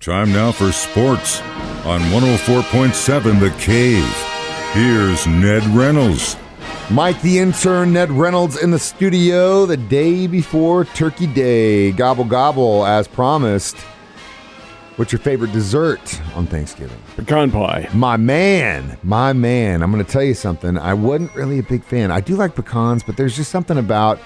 Time now for sports on 104.7 The Cave. Here's Ned Reynolds. Mike the Intern, Ned Reynolds in the studio the day before Turkey Day. Gobble, gobble, as promised. What's your favorite dessert on Thanksgiving? Pecan pie. My man. I'm going to tell you something. I wasn't really a big fan. I do like pecans, but there's just something about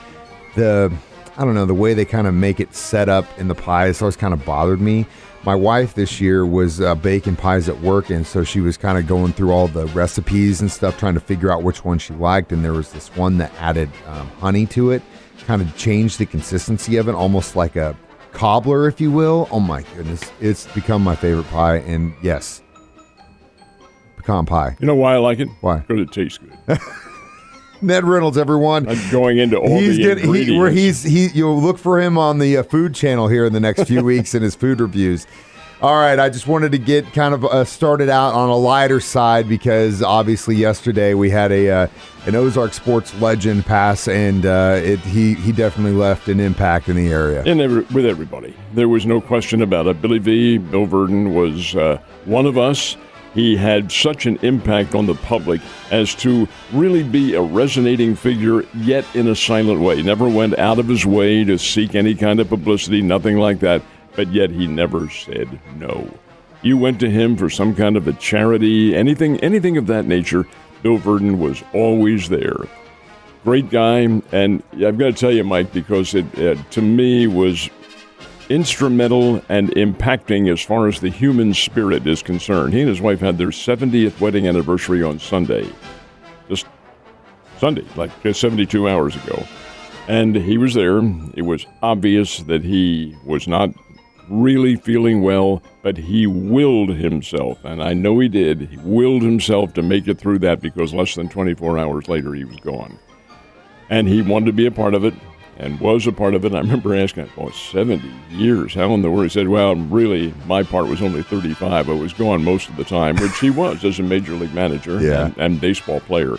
the way they kind of make it set up in the pie. It's always kind of bothered me. My wife this year was baking pies at work, and so she was kind of going through all the recipes and stuff, trying to figure out which one she liked, and there was this one that added honey to it, kind of changed the consistency of it, almost like a cobbler, if you will. Oh my goodness, it's become my favorite pie, and yes, pecan pie. You know why I like it? Why? Because it tastes good. Ned Reynolds, everyone. I'm going into all the ingredients. You'll look for him on the Food Channel here in the next few weeks in his food reviews. All right, I just wanted to get kind of started out on a lighter side because obviously yesterday we had an Ozark sports legend pass, and he definitely left an impact in the area. With everybody. There was no question about it. Billy V, Bill Verdon, was one of us. He had such an impact on the public as to really be a resonating figure, yet in a silent way. Never went out of his way to seek any kind of publicity, nothing like that, but yet he never said no. You went to him for some kind of a charity, anything of that nature, Bill Verdon was always there. Great guy, and I've got to tell you, Mike, because it to me was instrumental and impacting as far as the human spirit is concerned. He and his wife had their 70th wedding anniversary on Sunday. Just Sunday, like 72 hours ago. And he was there. It was obvious that he was not really feeling well, but he willed himself, and I know he did. He willed himself to make it through that because less than 24 hours later he was gone. And he wanted to be a part of it. And was a part of it. I remember asking, 70 years, how in the world? He said, well, really, my part was only 35. I was gone most of the time, which he was as a major league manager and baseball player.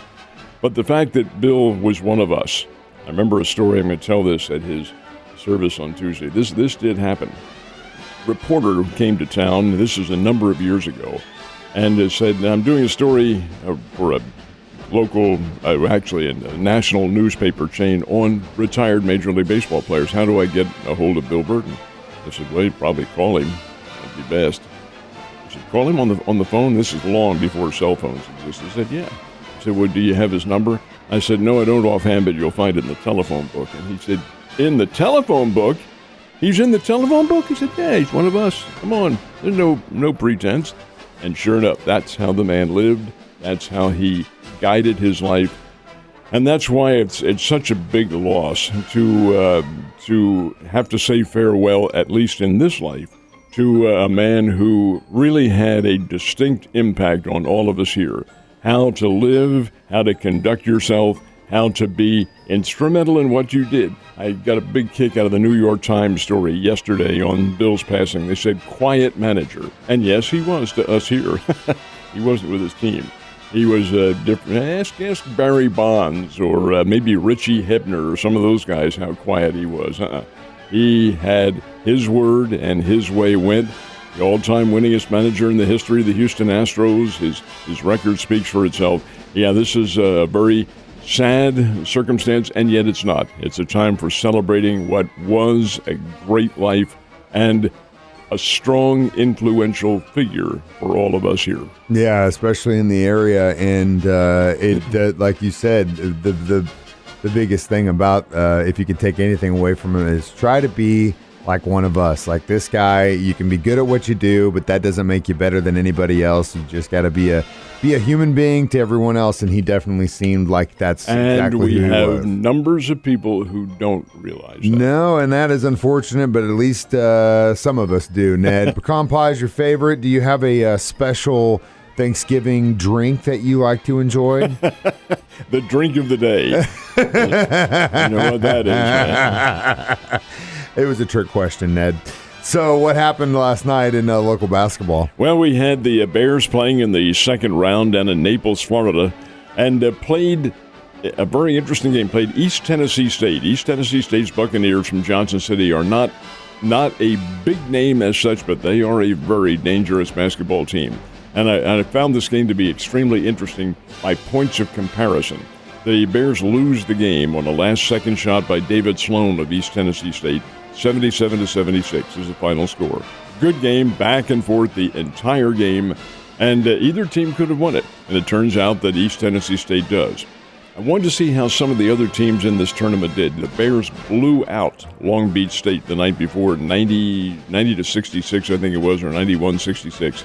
But the fact that Bill was one of us, I remember a story, I'm going to tell this at his service on Tuesday. This did happen. Reporter who came to town, this is a number of years ago, and said, I'm doing a story for a local, actually a national newspaper chain on retired Major League Baseball players. How do I get a hold of Bill Verdon? I said, well, you'd probably call him. That'd be best. I said, call him on the phone. This is long before cell phones existed. I said, yeah. I said, well, do you have his number? I said, no, I don't offhand, but you'll find it in the telephone book. And he said, in the telephone book? He's in the telephone book? I said, yeah, he's one of us. Come on. There's no pretense. And sure enough, that's how the man lived. That's how he guided his life, and that's why it's such a big loss to have to say farewell, at least in this life, to a man who really had a distinct impact on all of us here. How to live, how to conduct yourself, how to be instrumental in what you did. I got a big kick out of the New York Times story yesterday on Bill's passing. They said, quiet manager. And yes, he was to us here. He wasn't with his team. He was different. Ask Barry Bonds or maybe Richie Hebner or some of those guys how quiet he was. He had his word and his way went. The all-time winningest manager in the history of the Houston Astros. His record speaks for itself. Yeah, this is a very sad circumstance, and yet it's not. It's a time for celebrating what was a great life and a strong, influential figure for all of us here. Yeah, especially in the area, and like you said, the biggest thing about if you can take anything away from him is try to be like one of us. Like this guy, you can be good at what you do, but that doesn't make you better than anybody else. You just got to be a human being to everyone else, and he definitely seemed like that's exactly who he was. And we have numbers of people who don't realize that. No, and that is unfortunate, but at least some of us do, Ned. Pecan pie is your favorite. Do you have a special Thanksgiving drink that you like to enjoy? The drink of the day. You know what that is, man. It was a trick question, Ned. So what happened last night in local basketball? Well, we had the Bears playing in the second round down in Naples, Florida, and played a very interesting game. Played East Tennessee State. East Tennessee State's Buccaneers from Johnson City are not not a big name as such, but they are a very dangerous basketball team. And I found this game to be extremely interesting by points of comparison. The Bears lose the game on a last-second shot by David Sloan of East Tennessee State. 77-76 is the final score. Good game, back and forth the entire game, and either team could have won it. And it turns out that East Tennessee State does. I wanted to see how some of the other teams in this tournament did. The Bears blew out Long Beach State the night before, 90-66, I think it was, or 91-66.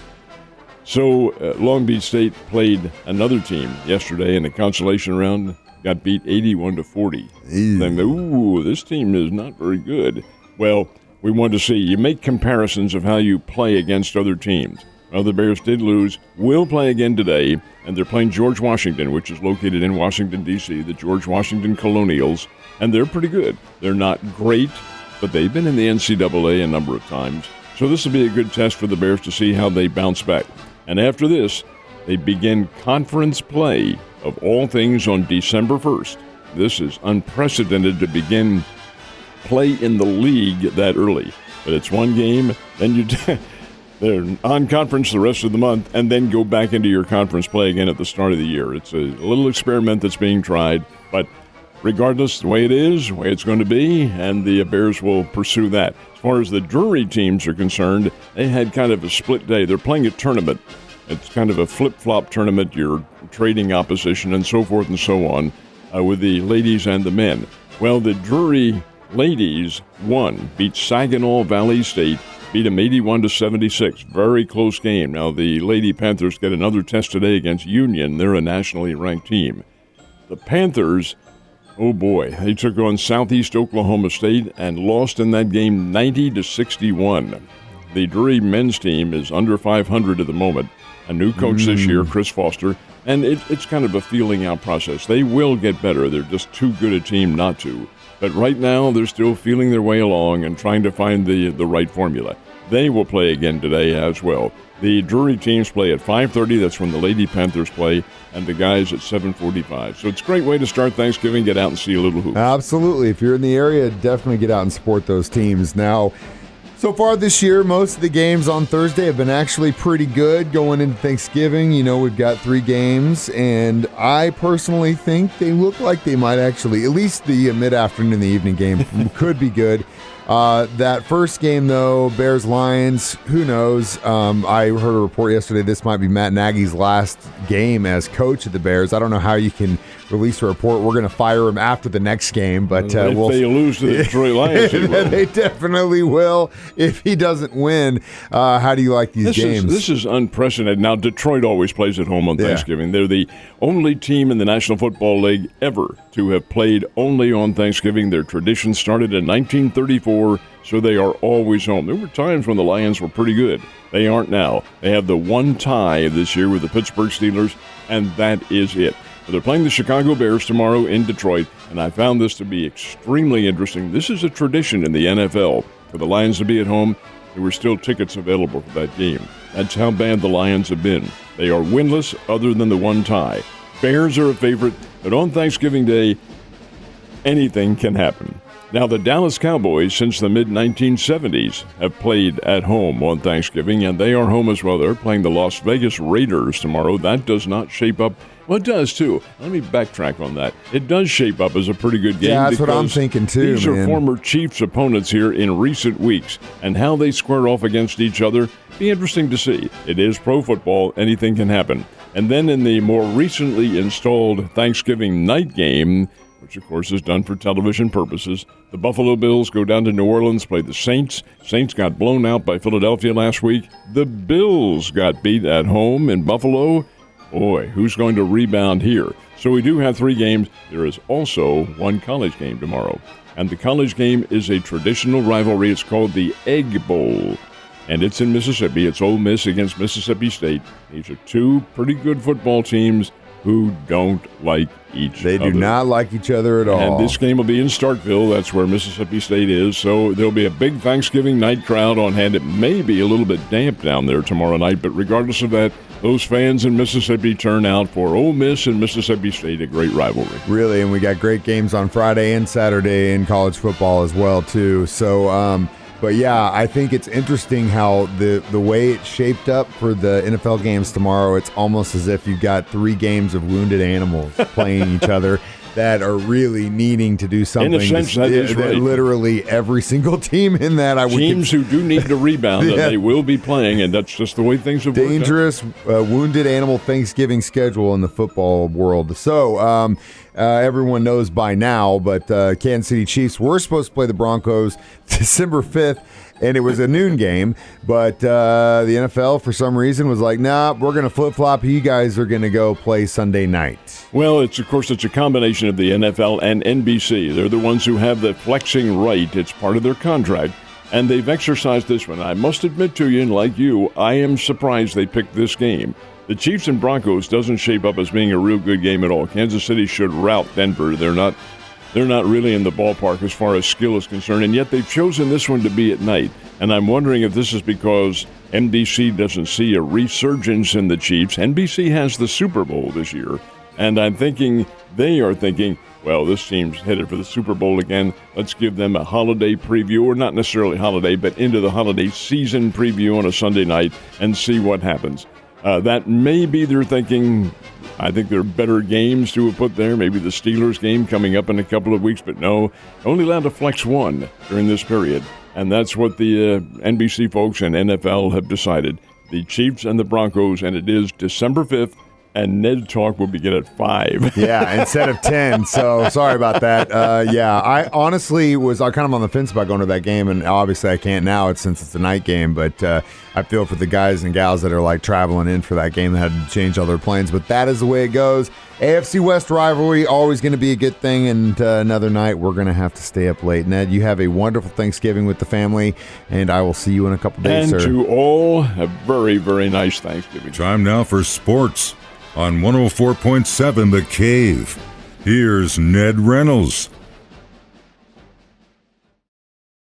So Long Beach State played another team yesterday in the consolation round, got beat 81-40. Then, ooh, this team is not very good. Well, we wanted to see. You make comparisons of how you play against other teams. Well, the Bears did lose, will play again today, and they're playing George Washington, which is located in Washington, D.C., the George Washington Colonials, and they're pretty good. They're not great, but they've been in the NCAA a number of times. So this will be a good test for the Bears to see how they bounce back. And after this, they begin conference play of all things on December 1st. This is unprecedented to begin play in the league that early. But it's one game, then they're on conference the rest of the month, and then go back into your conference play again at the start of the year. It's a little experiment that's being tried, but regardless, the way it is, the way it's going to be, and the Bears will pursue that. As far as the Drury teams are concerned, they had kind of a split day. They're playing a tournament. It's kind of a flip-flop tournament. You're trading opposition and so forth and so on with the ladies and the men. Well, the Drury ladies won, beat Saginaw Valley State, beat them 81-76. Very close game. Now, the Lady Panthers get another test today against Union. They're a nationally ranked team. The Panthers, oh boy, they took on Southeast Oklahoma State and lost in that game 90-61. The Drury men's team is under 500 at the moment. A new coach this year, Chris Foster, and it's kind of a feeling out process. They will get better. They're just too good a team not to. But right now, they're still feeling their way along and trying to find the right formula. They will play again today as well. The Drury teams play at 5:30. That's when the Lady Panthers play, and the guys at 7:45. So it's a great way to start Thanksgiving. Get out and see a little hoop. Absolutely. If you're in the area, definitely get out and support those teams. Now, so far this year, most of the games on Thursday have been actually pretty good going into Thanksgiving. You know, we've got 3 games, and I personally think they look like they might actually, at least the mid-afternoon, the evening game could be good. That first game, though, Bears-Lions, who knows? I heard a report yesterday this might be Matt Nagy's last game as coach of the Bears. I don't know how you can release a report. We're going to fire him after the next game. But if they lose to the Detroit Lions, they definitely will if he doesn't win. How do you like these games? This is unprecedented. Now, Detroit always plays at home on Thanksgiving. They're the only team in the National Football League ever to have played only on Thanksgiving. Their tradition started in 1934, so they are always home. There were times when the Lions were pretty good. They aren't now. They have the one tie this year with the Pittsburgh Steelers, and that is it. But they're playing the Chicago Bears tomorrow in Detroit, and I found this to be extremely interesting. This is a tradition in the NFL. For the Lions to be at home, there were still tickets available for that game. That's how bad the Lions have been. They are winless other than the one tie. Bears are a favorite, but on Thanksgiving Day, anything can happen. Now, the Dallas Cowboys, since the mid-1970s, have played at home on Thanksgiving, and they are home as well. They're playing the Las Vegas Raiders tomorrow. That does not shape up. Well, it does, too. Let me backtrack on that. It does shape up as a pretty good game. Yeah, that's what I'm thinking, too, These are former Chiefs opponents here in recent weeks, and how they square off against each other, be interesting to see. It is pro football. Anything can happen. And then in the more recently installed Thanksgiving night game, which of course is done for television purposes, the Buffalo Bills go down to New Orleans, play the Saints. Saints got blown out by Philadelphia last week. The Bills got beat at home in Buffalo. Boy, who's going to rebound here? So we do have 3 games. There is also one college game tomorrow. And the college game is a traditional rivalry. It's called the Egg Bowl. And it's in Mississippi. It's Ole Miss against Mississippi State. These are 2 pretty good football teams who don't like each other. They do not like each other at all. And this game will be in Starkville. That's where Mississippi State is. So there'll be a big Thanksgiving night crowd on hand. It may be a little bit damp down there tomorrow night, but regardless of that, those fans in Mississippi turn out for Ole Miss and Mississippi State, a great rivalry. Really, and we got great games on Friday and Saturday in college football as well, too. So, But yeah, I think it's interesting how the way it's shaped up for the NFL games tomorrow. It's almost as if you've got 3 games of wounded animals playing each other that are really needing to do something. In a sense, that is right. Literally every single team in that. Teams who do need to rebound, and they will be playing, and that's just the way things have worked out. Dangerous wounded animal Thanksgiving schedule in the football world. So everyone knows by now, but Kansas City Chiefs were supposed to play the Broncos December 5th, and it was a noon game, but the NFL, for some reason, was like, nah, we're going to flip-flop. You guys are going to go play Sunday night. Well, it's a combination of the NFL and NBC. They're the ones who have the flexing right. It's part of their contract, and they've exercised this one. I must admit to you, and like you, I am surprised they picked this game. The Chiefs and Broncos doesn't shape up as being a real good game at all. Kansas City should rout Denver. They're not really in the ballpark as far as skill is concerned, and yet they've chosen this one to be at night. And I'm wondering if this is because NBC doesn't see a resurgence in the Chiefs. NBC has the Super Bowl this year, and they are thinking, well, this team's headed for the Super Bowl again. Let's give them a holiday preview, or not necessarily holiday, but into the holiday season preview on a Sunday night and see what happens. That may be their thinking. I think there are better games to have put there. Maybe the Steelers game coming up in a couple of weeks, but no, only allowed to flex 1 during this period. And that's what the NBC folks and NFL have decided. The Chiefs and the Broncos, and it is December 5th, and Ned Talk will begin at 5. Yeah, instead of 10. So sorry about that. I honestly was kind of on the fence about going to that game, and obviously I can't now since it's a night game. But I feel for the guys and gals that are like traveling in for that game that had to change all their plans. But that is the way it goes. AFC West rivalry, always going to be a good thing. And another night, we're going to have to stay up late. Ned, you have a wonderful Thanksgiving with the family, and I will see you in a couple days, and sir. And to all, a very, very nice Thanksgiving. Time now for sports on 104.7 The Cave. Here's Ned Reynolds.